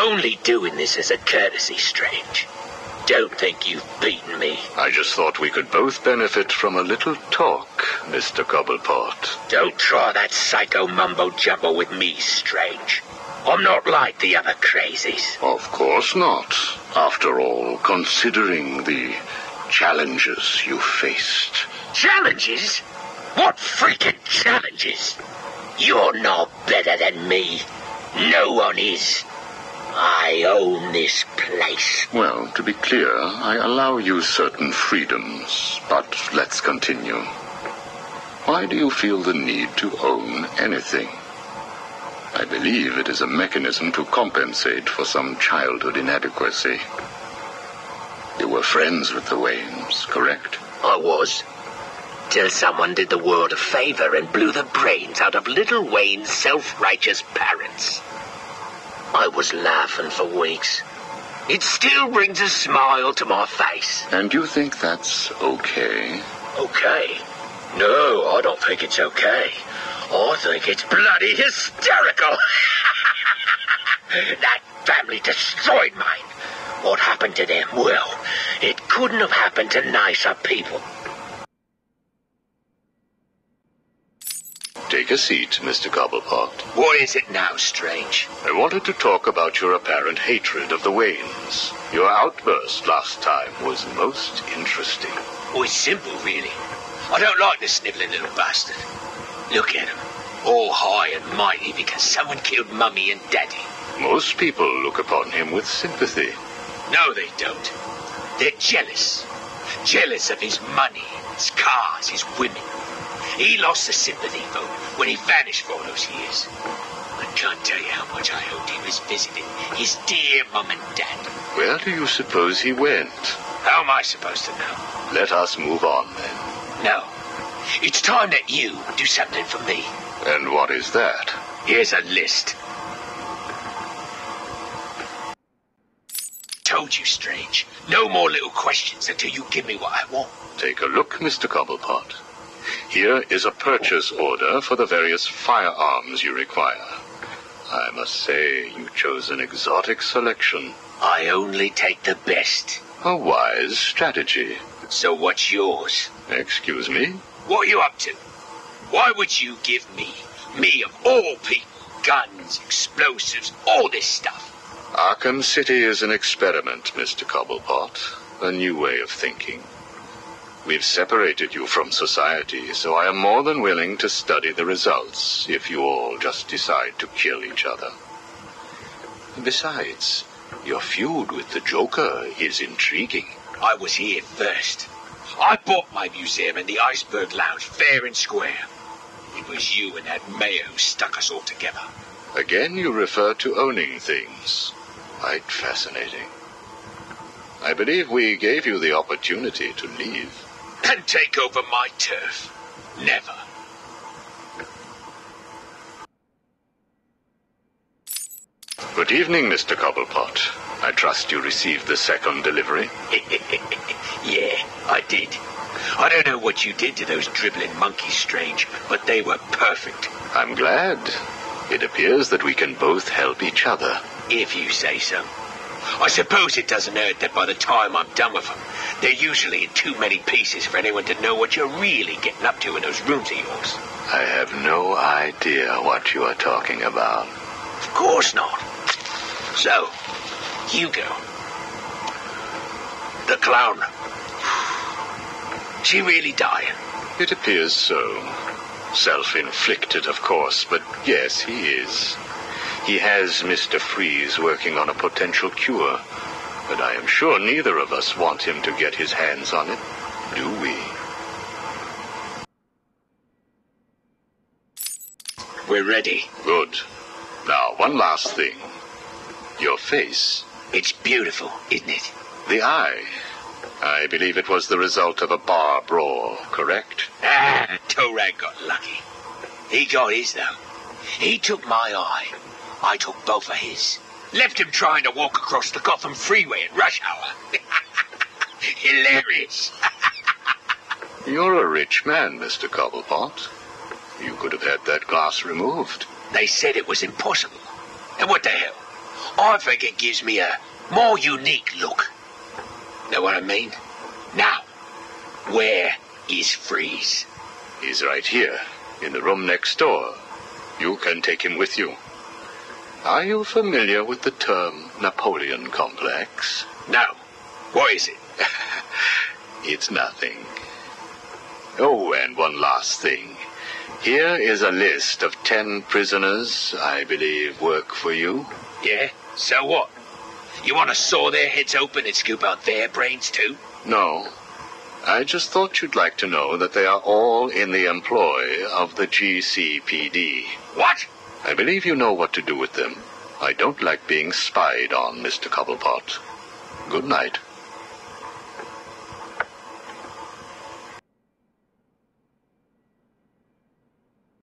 only doing this as a courtesy, Strange. Don't think you've beaten me. I just thought we could both benefit from a little talk, Mr. Cobblepot. Don't try that psycho mumbo-jumbo with me, Strange. I'm not like the other crazies. Of course not. After all, considering the challenges you faced. Challenges? What freaking challenges? You're no better than me. No one is. I own this place. Well, to be clear, I allow you certain freedoms, but let's continue. Why do you feel the need to own anything? I believe it is a mechanism to compensate for some childhood inadequacy. You were friends with the Waynes, correct? I was. Till someone did the world a favor and blew the brains out of little Wayne's self-righteous parents. I was laughing for weeks. It still brings a smile to my face. And you think that's okay? Okay? No, I don't think it's okay. I think it's bloody hysterical. That family destroyed mine. What happened to them? Well, it couldn't have happened to nicer people. Take a seat, Mr. Cobblepot. What is it now, Strange? I wanted to talk about your apparent hatred of the Waynes. Your outburst last time was most interesting. Oh, it's simple, really. I don't like the snivelling little bastard. Look at him, all high and mighty because someone killed Mummy and Daddy. Most people look upon him with sympathy. No, they don't. They're jealous. Jealous of his money, his cars, his women. He lost the sympathy vote when he vanished for all those years. I can't tell you how much I hoped he was visiting his dear Mum and Dad. Where do you suppose he went? How am I supposed to know? Let us move on, then. No. It's time that you do something for me. And what is that? Here's a list. Told you, Strange. No more little questions until you give me what I want. Take a look, Mr. Cobblepot. Here is a purchase order for the various firearms you require. I must say, you chose an exotic selection. I only take the best. A wise strategy. So what's yours? Excuse me? What are you up to? Why would you give me of all people, guns, explosives, all this stuff? Arkham City is an experiment, Mr. Cobblepot. A new way of thinking. We've separated you from society, so I am more than willing to study the results if you all just decide to kill each other. Besides, your feud with the Joker is intriguing. I was here first. I bought my museum in the Iceberg Lounge fair and square. It was you and that Mayo who stuck us all together. Again, you refer to owning things. Quite fascinating. I believe we gave you the opportunity to leave. And take over my turf. Never. Good evening, Mr. Cobblepot. I trust you received the second delivery. Yeah, I did. I don't know what you did to those dribbling monkeys, Strange, but they were perfect. I'm glad. It appears that we can both help each other. If you say so. I suppose it doesn't hurt that by the time I'm done with them, they're usually in too many pieces for anyone to know what you're really getting up to in those rooms of yours. I have no idea what you are talking about. Of course not. So, Hugo. The clown. She really dying? It appears so. Self-inflicted, of course, but yes, he is. He has Mr. Freeze working on a potential cure, but I am sure neither of us want him to get his hands on it, do we? We're ready. Good. Now, one last thing. Your face. It's beautiful, isn't it? The eye. I believe it was the result of a bar brawl, correct? Torag got lucky. He got his, though. He took my eye. I took both of his. Left him trying to walk across the Gotham freeway at rush hour. Hilarious. You're a rich man, Mr. Cobblepot. You could have had that glass removed. They said it was impossible. And what the hell? I think it gives me a more unique look. Know what I mean? Now, where is Freeze? He's right here, in the room next door. You can take him with you. Are you familiar with the term Napoleon complex? No. What is it? It's nothing. Oh, and one last thing. Here is a list of 10 prisoners I believe work for you. Yeah? So what? You want to saw their heads open and scoop out their brains too? No. I just thought you'd like to know that they are all in the employ of the GCPD. What? I believe you know what to do with them. I don't like being spied on, Mr. Cobblepot. Good night.